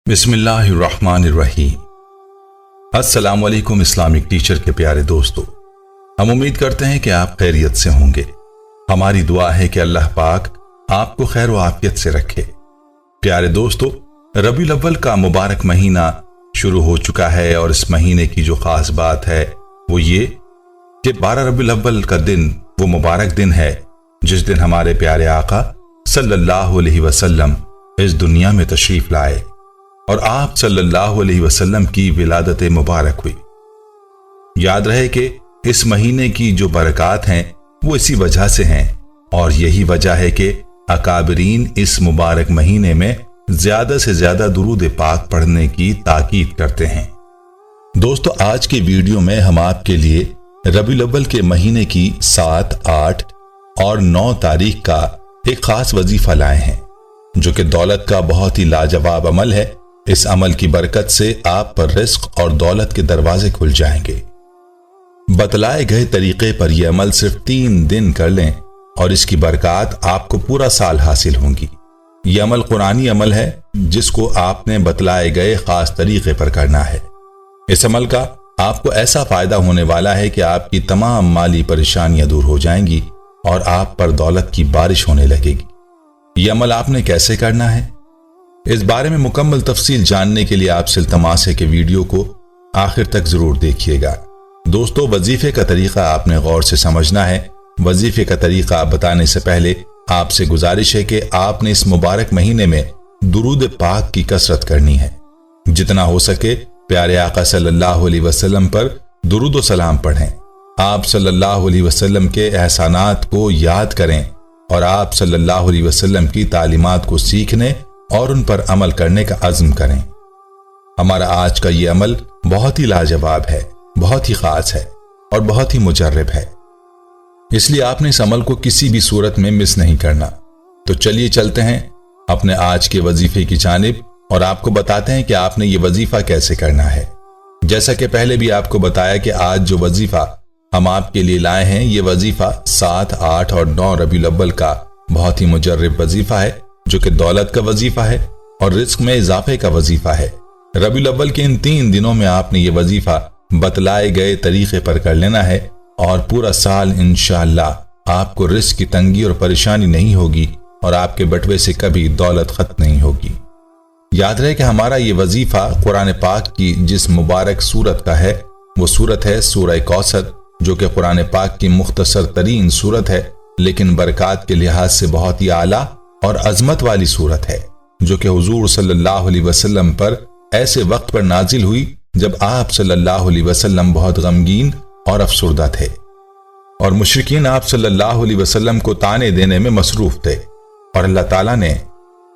بسم اللہ الرحمن الرحیم۔ السلام علیکم اسلامک ٹیچر کے پیارے دوستو، ہم امید کرتے ہیں کہ آپ خیریت سے ہوں گے۔ ہماری دعا ہے کہ اللہ پاک آپ کو خیر و عافیت سے رکھے۔ پیارے دوستو، ربیع الاول کا مبارک مہینہ شروع ہو چکا ہے، اور اس مہینے کی جو خاص بات ہے وہ یہ کہ 12 ربیع الاول کا دن وہ مبارک دن ہے جس دن ہمارے پیارے آقا صلی اللہ علیہ وسلم اس دنیا میں تشریف لائے اور آپ صلی اللہ علیہ وسلم کی ولادت مبارک ہوئی۔ یاد رہے کہ اس مہینے کی جو برکات ہیں وہ اسی وجہ سے ہیں، اور یہی وجہ ہے کہ اکابرین اس مبارک مہینے میں زیادہ سے زیادہ درود پاک پڑھنے کی تاکید کرتے ہیں۔ دوستو، آج کے ویڈیو میں ہم آپ کے لیے ربیع الاول کے مہینے کی 7، 8 اور 9 تاریخ کا ایک خاص وظیفہ لائے ہیں جو کہ دولت کا بہت ہی لاجواب عمل ہے۔ اس عمل کی برکت سے آپ پر رزق اور دولت کے دروازے کھل جائیں گے۔ بتلائے گئے طریقے پر یہ عمل صرف 3 دن کر لیں اور اس کی برکات آپ کو پورا سال حاصل ہوں گی۔ یہ عمل قرآنی عمل ہے جس کو آپ نے بتلائے گئے خاص طریقے پر کرنا ہے۔ اس عمل کا آپ کو ایسا فائدہ ہونے والا ہے کہ آپ کی تمام مالی پریشانیاں دور ہو جائیں گی اور آپ پر دولت کی بارش ہونے لگے گی۔ یہ عمل آپ نے کیسے کرنا ہے، اس بارے میں مکمل تفصیل جاننے کے لیے آپ سے التماس ہے کہ ویڈیو کو آخر تک ضرور دیکھیے گا۔ دوستو، وظیفے کا طریقہ آپ نے غور سے سمجھنا ہے۔ وظیفے کا طریقہ بتانے سے پہلے آپ سے گزارش ہے کہ آپ نے اس مبارک مہینے میں درود پاک کی کثرت کرنی ہے۔ جتنا ہو سکے پیارے آقا صلی اللہ علیہ وسلم پر درود و سلام پڑھیں، آپ صلی اللہ علیہ وسلم کے احسانات کو یاد کریں اور آپ صلی اللہ علیہ وسلم کی تعلیمات کو سیکھنے اور ان پر عمل کرنے کا عزم کریں۔ ہمارا آج کا یہ عمل بہت ہی لاجواب ہے، بہت ہی خاص ہے اور بہت ہی مجرب ہے، اس لیے آپ نے اس عمل کو کسی بھی صورت میں مس نہیں کرنا۔ تو چلیے چلتے ہیں اپنے آج کے وظیفے کی جانب اور آپ کو بتاتے ہیں کہ آپ نے یہ وظیفہ کیسے کرنا ہے۔ جیسا کہ پہلے بھی آپ کو بتایا کہ آج جو وظیفہ ہم آپ کے لیے لائے ہیں، یہ وظیفہ 7، 8 اور 9 ربیع الاول کا بہت ہی مجرب وظیفہ ہے جو کہ دولت کا وظیفہ ہے اور رزق میں اضافے کا وظیفہ ہے۔ ربیع الاول کے ان 3 دنوں میں آپ نے یہ وظیفہ بتلائے گئے طریقے پر کر لینا ہے اور پورا سال انشاءاللہ آپ کو رزق کی تنگی اور پریشانی نہیں ہوگی اور آپ کے بٹوے سے کبھی دولت ختم نہیں ہوگی۔ یاد رہے کہ ہمارا یہ وظیفہ قرآن پاک کی جس مبارک سورت کا ہے وہ سورت ہے سورہ کوثر، جو کہ قرآن پاک کی مختصر ترین سورت ہے لیکن برکات کے لحاظ سے بہت ہی اعلیٰ اور عظمت والی سورت ہے، جو کہ حضور صلی اللہ علیہ وسلم پر ایسے وقت پر نازل ہوئی جب آپ صلی اللہ علیہ وسلم بہت غمگین اور افسردہ تھے اور مشرکین آپ صلی اللہ علیہ وسلم کو طعنے دینے میں مصروف تھے، اور اللہ تعالیٰ نے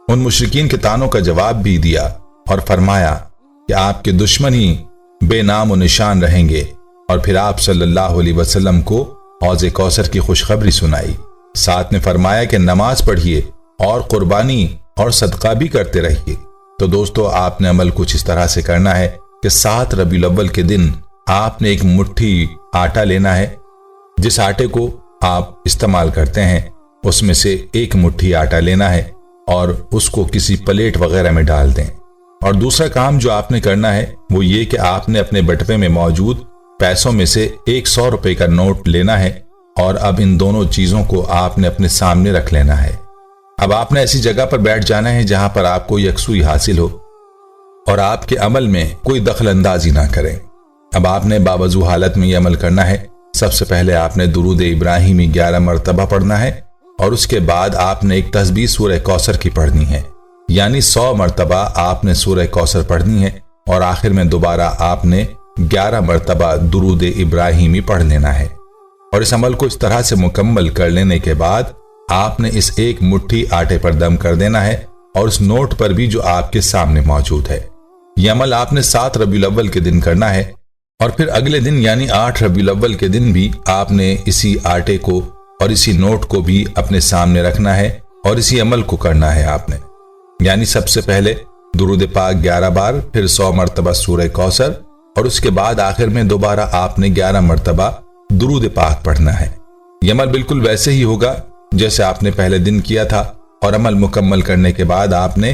ان مشرکین کے طعنوں کا جواب بھی دیا اور فرمایا کہ آپ کے دشمن ہی بے نام و نشان رہیں گے، اور پھر آپ صلی اللہ علیہ وسلم کو حوض کوثر کی خوشخبری سنائی۔ ساتھ نے فرمایا کہ نماز پڑھیے اور قربانی اور صدقہ بھی کرتے رہیے۔ تو دوستو، آپ نے عمل کچھ اس طرح سے کرنا ہے کہ 7 ربیع الاول کے دن آپ نے ایک مٹھی آٹا لینا ہے۔ جس آٹے کو آپ استعمال کرتے ہیں اس میں سے ایک مٹھی آٹا لینا ہے اور اس کو کسی پلیٹ وغیرہ میں ڈال دیں۔ اور دوسرا کام جو آپ نے کرنا ہے وہ یہ کہ آپ نے اپنے بٹوے میں موجود پیسوں میں سے 100 روپے کا نوٹ لینا ہے، اور اب ان دونوں چیزوں کو آپ نے اپنے سامنے رکھ لینا ہے۔ اب آپ نے ایسی جگہ پر بیٹھ جانا ہے جہاں پر آپ کو یکسوئی حاصل ہو اور آپ کے عمل میں کوئی دخل اندازی نہ کریں۔ اب آپ نے باوضو حالت میں یہ عمل کرنا ہے۔ سب سے پہلے آپ نے درود ابراہیمی 11 مرتبہ پڑھنا ہے، اور اس کے بعد آپ نے ایک تسبیح سورہ کوثر کی پڑھنی ہے، یعنی 100 مرتبہ آپ نے سورہ کوثر پڑھنی ہے، اور آخر میں دوبارہ آپ نے 11 مرتبہ درود ابراہیمی پڑھ لینا ہے۔ اور اس عمل کو اس طرح سے مکمل کر لینے کے بعد آپ نے اس ایک مٹھی آٹے پر دم کر دینا ہے، اور اس نوٹ پر بھی جو آپ کے سامنے موجود ہے۔ یہ عمل آپ نے 7 ربیع الاول کے دن کرنا ہے، اور پھر اگلے دن یعنی 8 ربیع الاول کے دن بھی آپ نے اسی آٹے کو اور اسی نوٹ کو بھی اپنے سامنے رکھنا ہے اور اسی عمل کو کرنا ہے آپ نے، یعنی سب سے پہلے درود پاک 11 بار، پھر 100 مرتبہ سورہ کوثر، اور اس کے بعد آخر میں دوبارہ آپ نے 11 مرتبہ درود پاک پڑھنا ہے۔ یہ عمل بالکل ویسے ہی ہوگا جیسے آپ نے پہلے دن کیا تھا، اور عمل مکمل کرنے کے بعد آپ نے